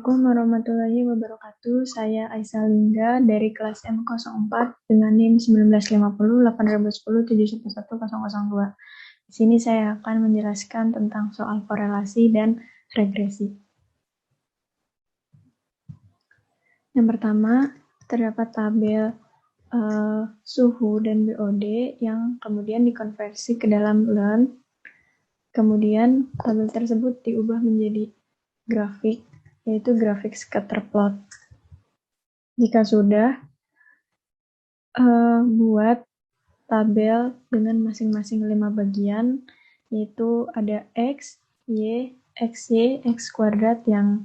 Assalamualaikum warahmatullahi wabarakatuh. Saya Aisyah Linda dari kelas M04 dengan NIM 1950 810 711 002. Di sini saya akan menjelaskan tentang soal korelasi dan regresi. Yang pertama, terdapat tabel suhu dan BOD yang kemudian dikonversi ke dalam LEARN. Kemudian tabel tersebut diubah menjadi grafik, yaitu grafik scatter plot. Jika sudah, buat tabel dengan masing-masing 5 bagian, yaitu ada X, Y, XY, X kuadrat dan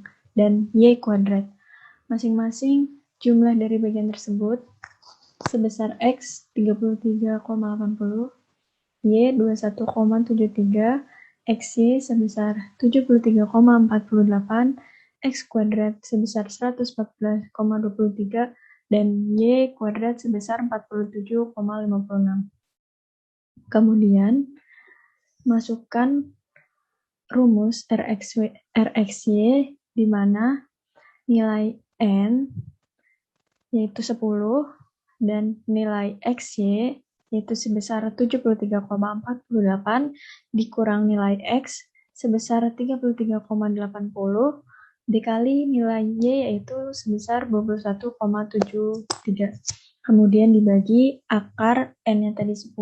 Y kuadrat. Masing-masing jumlah dari bagian tersebut sebesar X 33,80, Y 21,73, XY sebesar 73,48, X kuadrat sebesar 114,23, dan Y kuadrat sebesar 47,56. Kemudian, masukkan rumus RXY di mana nilai N yaitu 10 dan nilai XY yaitu sebesar 73,48 dikurang nilai X sebesar 33,80 dikali nilai Y yaitu sebesar 21,73. Kemudian dibagi akar N-nya tadi 10,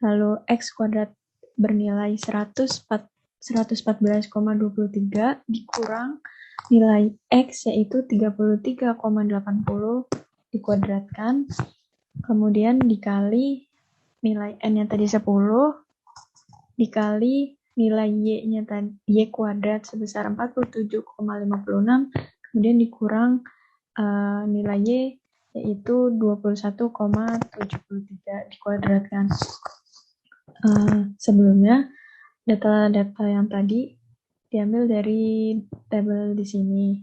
lalu X kuadrat bernilai 114,23 dikurang nilai X yaitu 33,80 dikuadratkan, kemudian dikali nilai N-nya tadi 10, dikali nilai Y-nya tadi Y kuadrat sebesar 47,56, kemudian dikurang nilai Y yaitu 21,73 dikuadratkan. Sebelumnya data-data yang tadi diambil dari tabel di sini.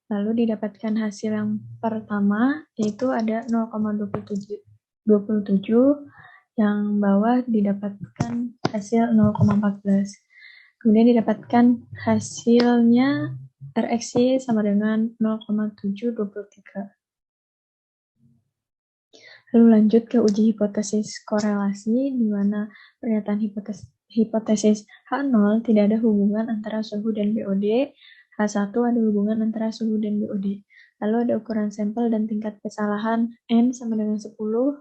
Lalu didapatkan hasil yang pertama yaitu ada 0,27, yang bawah didapatkan hasil 0,14. Kemudian didapatkan hasilnya RXY sama dengan 0,723. Lalu lanjut ke uji hipotesis korelasi, di mana pernyataan hipotesis H0 tidak ada hubungan antara suhu dan BOD, H1 ada hubungan antara suhu dan BOD. Lalu ada ukuran sampel dan tingkat kesalahan N sama dengan 10,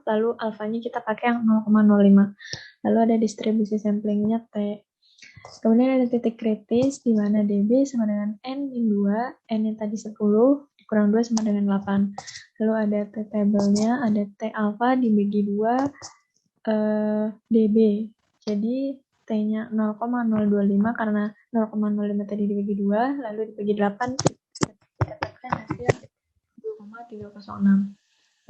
lalu alfanya kita pakai yang 0,05. Lalu ada distribusi samplingnya T. Kemudian ada titik kritis di mana DB sama dengan N-2, N yang tadi 10, dikurang 2 sama dengan 8. Lalu ada T-tabelnya, ada T alpha dibagi 2 DB. Jadi T-nya 0,025 karena 0,05 tadi dibagi 2, lalu dibagi 8, didapatkan hasil 2,306.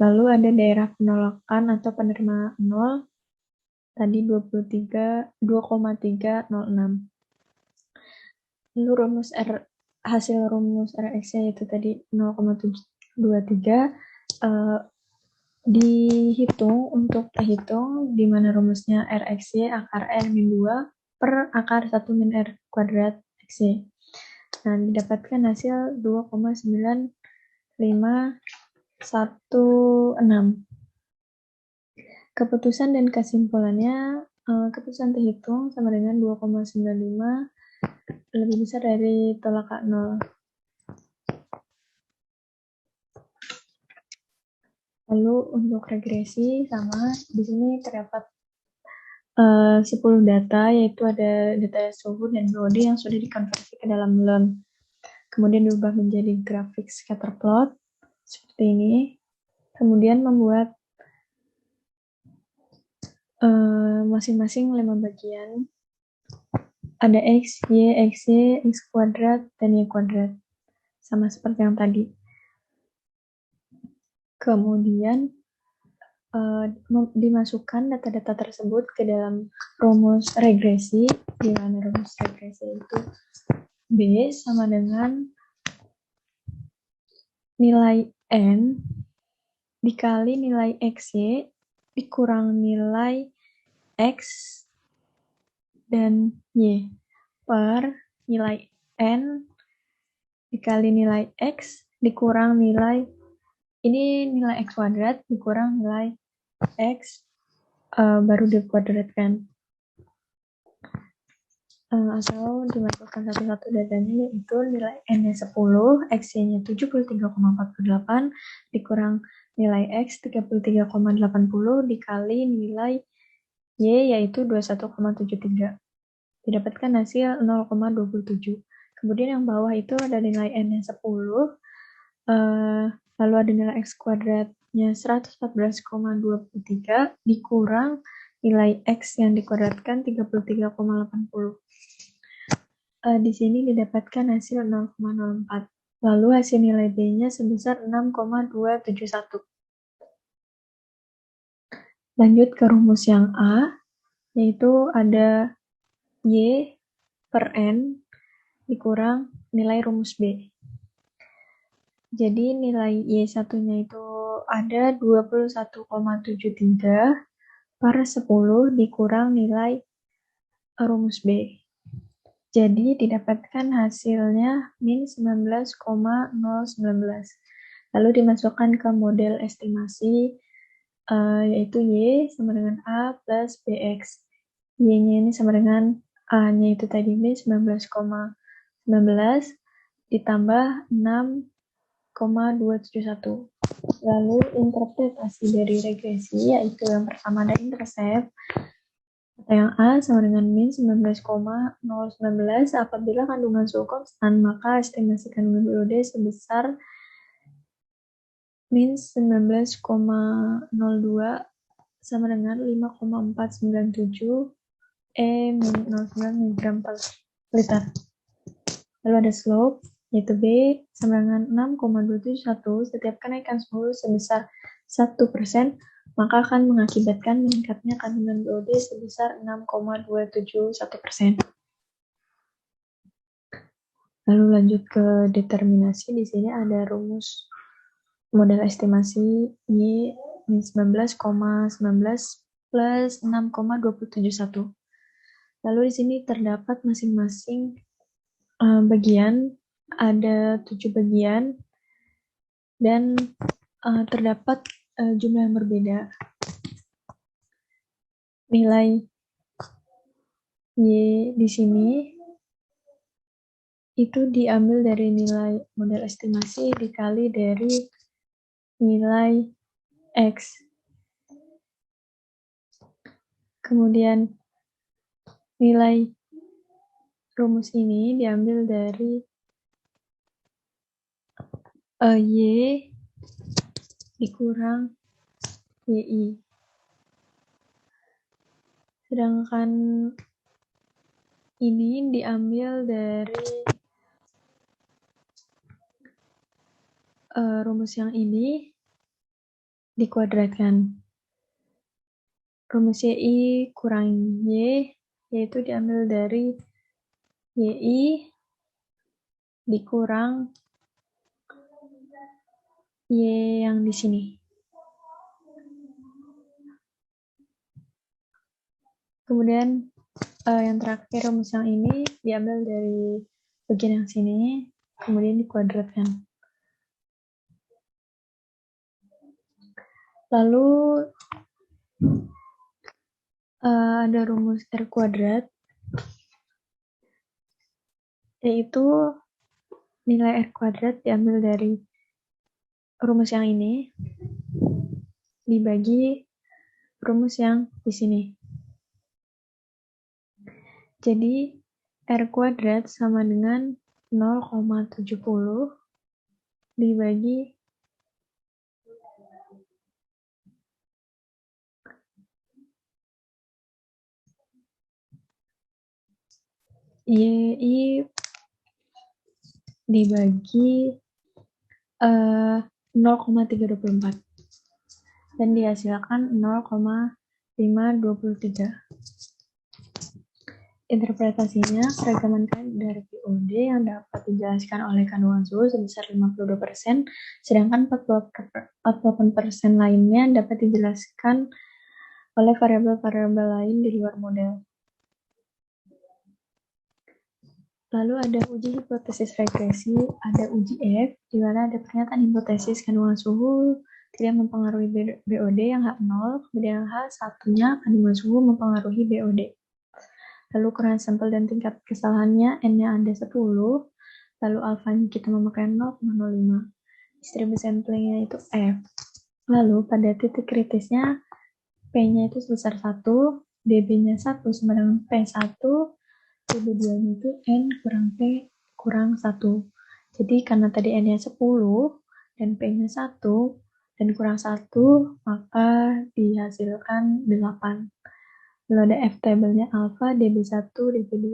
Lalu ada daerah penolakan atau penerima 0, tadi 2,306. Lalu hasil rumus RX-nya yaitu tadi 0,723, dihitung untuk terhitung di mana rumusnya RXY akar R-2 per akar 1 min R kuadrat XY. Nah, didapatkan hasil 2,9516. Keputusan dan kesimpulannya, keputusan terhitung sama dengan 2,95 lebih besar dari tolak 0. Lalu untuk regresi sama, di sini terdapat 10 data, yaitu ada data suhu dan BOD yang sudah dikonversi ke dalam LEARN. Kemudian diubah menjadi grafik scatter plot, seperti ini. Kemudian membuat masing-masing 5 bagian. Ada X, Y, XY, X kuadrat, dan Y kuadrat. Sama seperti yang tadi. Kemudian dimasukkan data-data tersebut ke dalam rumus regresi, di mana rumus regresi itu B sama dengan nilai N dikali nilai XY dikurang nilai X dan Y per nilai N dikali nilai X dikurang nilai, ini nilai X kuadrat dikurang nilai X baru dikuadratkan. Atau dimasukkan satu-satu datanya, yaitu nilai N-nya 10, X-nya 73,48, dikurang nilai X 33,80, dikali nilai Y, yaitu 21,73. Didapatkan hasil 0,27. Kemudian yang bawah itu ada nilai N-nya 10, lalu ada nilai X kuadratnya 114,23, dikurang nilai X yang dikuadratkan 33,80. Di sini didapatkan hasil 0,04. Lalu hasil nilai B-nya sebesar 6,271. Lanjut ke rumus yang A, yaitu ada Y per N dikurang nilai rumus B. Jadi nilai Y1-nya itu ada 21,73 per 10 dikurang nilai rumus B. Jadi didapatkan hasilnya min 19,019. Lalu dimasukkan ke model estimasi, yaitu Y sama dengan A plus BX. Y-nya ini sama dengan A-nya itu tadi min 19,19 ditambah 6,271. Lalu interpretasi dari regresi, yaitu yang pertama ada intercept, atau yang A sama dengan min 19,019. Apabila kandungan suhu konstan, maka estimasi kandungan BOD sebesar min 19,02 sama dengan 5,497 min 0,9 mg per liter. Lalu ada slope, yaitu B sama dengan 6,271. Setiap kenaikan suhu sebesar 1%, maka akan mengakibatkan meningkatnya kandungan BOD sebesar 6,271%. Lalu lanjut ke determinasi. Di sini ada rumus model estimasi Y min 19,19 plus 6,271. Lalu di sini terdapat masing-masing bagian, ada 7 bagian, dan terdapat jumlah yang berbeda. Nilai Y di sini itu diambil dari nilai model estimasi dikali dari nilai X. Kemudian nilai rumus ini diambil dari Y dikurang YI. Sedangkan ini diambil dari rumus yang ini dikuadratkan. Rumus YI kurang Y, yaitu diambil dari YI dikurang Y yang di sini. Kemudian yang terakhir rumus yang ini diambil dari bagian yang sini, kemudian dikuadratkan. Lalu ada rumus R kuadrat, yaitu nilai R kuadrat diambil dari rumus yang ini dibagi rumus yang di sini. Jadi R kuadrat sama dengan 0,70 dibagi YI dibagi 0,324 dan dihasilkan 0,523. Interpretasinya, keragaman kadar BOD yang dapat dijelaskan oleh kandungan suhu sebesar 52%, sedangkan 48% lainnya dapat dijelaskan oleh variabel-variabel lain di luar model. Lalu ada uji hipotesis regresi, ada uji F, di mana ada pernyataan hipotesis kandungan suhu tidak mempengaruhi BOD yang H0, kemudian H1-nya kandungan suhu mempengaruhi BOD. Lalu ukuran sampel dan tingkat kesalahannya, N-nya ada 10, lalu alfanya kita memakai 0,05. Distribusi samplingnya itu F. Lalu pada titik kritisnya, P-nya itu sebesar 1, dB-nya 1 sama dengan P1, dB2-nya itu N kurang P kurang 1. Jadi karena tadi N-nya 10 dan P-nya 1 dan kurang 1, maka dihasilkan 8. Lalu ada F-table-nya alpha, dB1, dB2.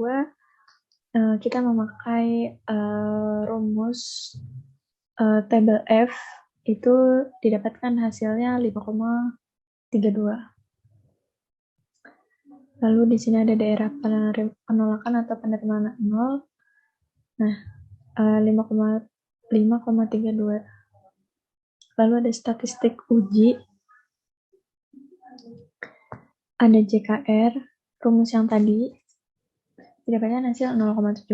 Kita memakai rumus table F, itu didapatkan hasilnya 5,32. Lalu di sini ada daerah penolakan atau penerimaan 0. Nah, 5,32. Lalu ada statistik uji. Ada JKR, rumus yang tadi. Didapatkan hasil 0,17.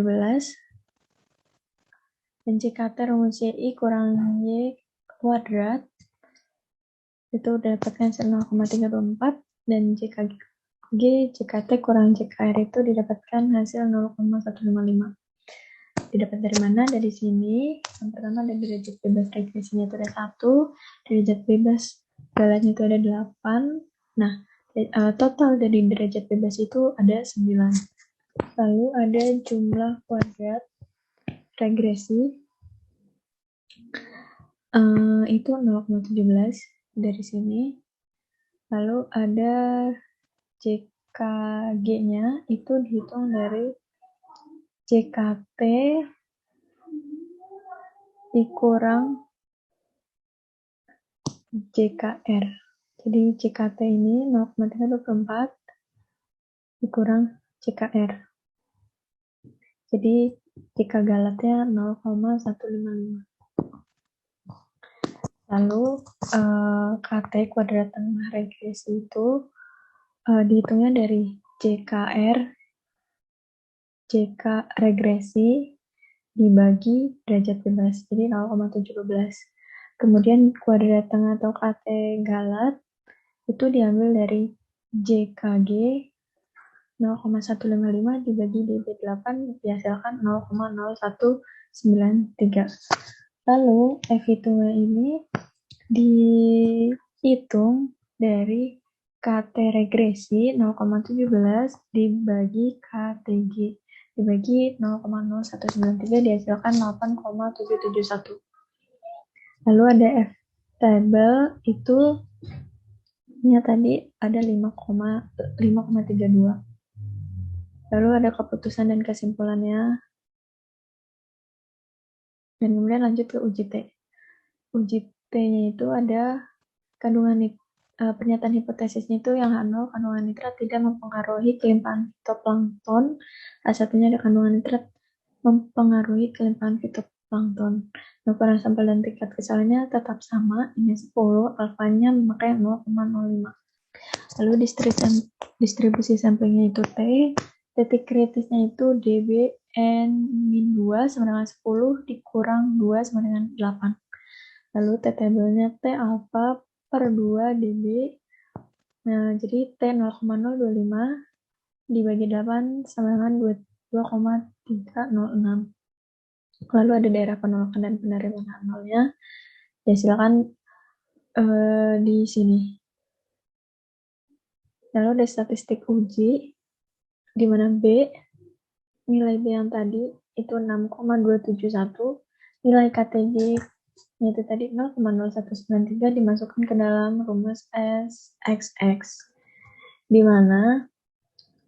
Dan JKT rumus YI kurang Y kuadrat. Itu didapatkan hasil 0,34. Dan JKT kurang JKR itu didapatkan hasil 0,155. Didapat dari mana? Dari sini. Yang pertama ada derajat bebas regresinya itu ada 1, derajat bebas galatnya itu ada 8. Nah, total dari derajat bebas itu ada 9. Lalu ada jumlah kuadrat regresi itu 0,17 dari sini. Lalu ada JKG-nya itu dihitung dari JKT dikurang JKR. Jadi JKT ini 0,324 dikurang JKR. Jadi JK galatnya 0,155. Lalu KT kuadrat tengah regresi itu dihitungnya dari JKR JK regresi dibagi derajat bebas, jadi 0,17. Kemudian kuadrat tengah atau KT galat itu diambil dari JKG 0,155 dibagi dB8 dihasilkan 0,0193. Lalu F hitungnya ini dihitung dari KT regresi 0,17 dibagi KTG dibagi 0,0193 dihasilkan 8,771. Lalu ada F table itu nya tadi ada 5,32. Lalu ada keputusan dan kesimpulannya. Dan kemudian lanjut ke uji T. Uji T-nya itu ada kandungan pernyataan hipotesisnya itu yang H0, kandungan nitrat tidak mempengaruhi kelimpahan fitoplankton. Satunya ada kandungan nitrat mempengaruhi kelimpahan fitoplankton. Ukuran sampel dan tingkat kesalahannya tetap sama, ini 10, alfanya memakai 0,05. Lalu distribusi sampelnya itu T, titik kritisnya itu dB N-2 sama dengan 10 dikurang 2 sama dengan 8. Lalu T-tabelnya T alpha per 2 dB. Nah, jadi T 0,025 dibagi 8 sama dengan 2,306. Lalu ada daerah penolakan dan penerimaan H0-nya. Ya, silakan di sini. Lalu ada statistik uji, di mana B, nilai B yang tadi itu 6,271, nilai KTG itu tadi 0,0193 dimasukkan ke dalam rumus SXX, di mana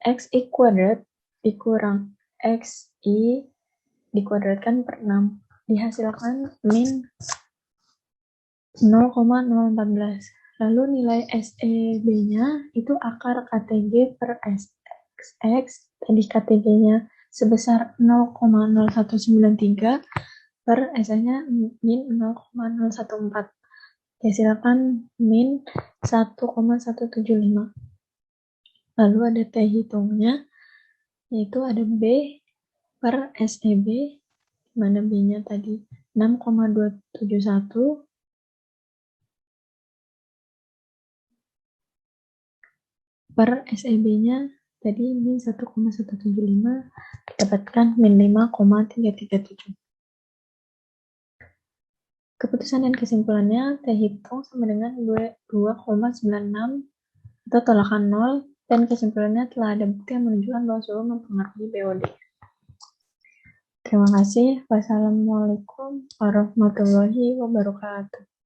XI kuadrat dikurang XI dikuadratkan per 6, dihasilkan min 0,014. Lalu nilai SEB-nya itu akar KTG per SXX, tadi KTG-nya sebesar 0,0193 per SE-nya min 0,014. Dihasilkan min 1,175. Lalu ada T hitungnya, yaitu ada B per SEB, di mana B-nya tadi 6,271, per SEB-nya tadi min 1,175, didapatkan min 5,337. Keputusan dan kesimpulannya, T hitung sama dengan 2,96 atau tolakan 0, dan kesimpulannya telah ada bukti yang menunjukkan bahwa suhu mempengaruhi BOD. Terima kasih. Wassalamualaikum warahmatullahi wabarakatuh.